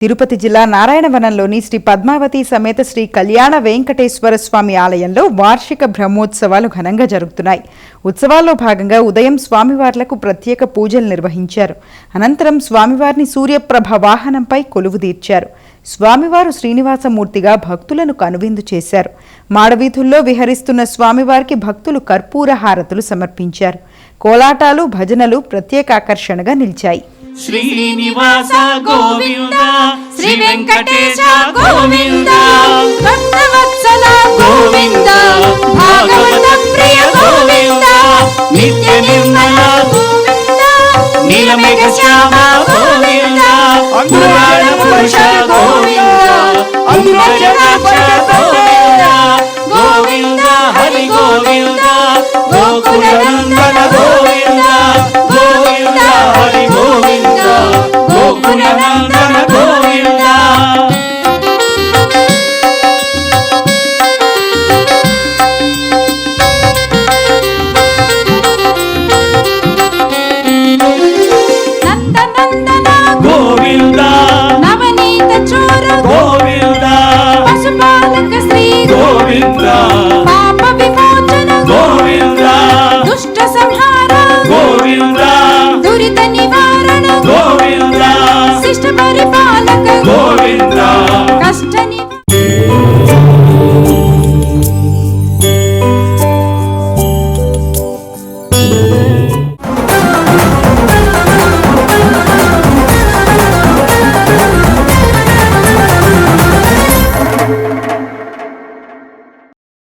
తిరుపతి జిల్లా నారాయణవనంలోని శ్రీ పద్మావతి సమేత శ్రీ కళ్యాణ వెంకటేశ్వర స్వామి ఆలయంలో వార్షిక బ్రహ్మోత్సవాలు ఘనంగా జరుగుతున్నాయి. ఉత్సవాల్లో భాగంగా ఉదయం స్వామివార్లకు ప్రత్యేక పూజలు నిర్వహించారు. అనంతరం స్వామివారిని సూర్యప్రభ వాహనంపై కొలువుదీర్చారు. స్వామివారు శ్రీనివాసమూర్తిగా భక్తులను కనువిందు చేశారు. మాడవీధుల్లో విహరిస్తున్న స్వామివారికి భక్తులు కర్పూర హారతులు సమర్పించారు. కోలాటాలు, భజనలు ప్రత్యేక ఆకర్షణగా నిలిచాయి. శ్రీనివాస గోవింద శ్రీ వెంకటేశ గోవింద భక్తవత్సల గోవింద భాగవత ప్రియ గోవింద నిత్య నిర్మల గోవింద నీలమేఘ శ్యామ గోవింద పురాణ పురుష గోవింద అంబరజాక్ష గోవింద గోవింద హరి గోవింద గోకుల నందన గోవింద గోవింద హరి గోవింద గోకుల నందన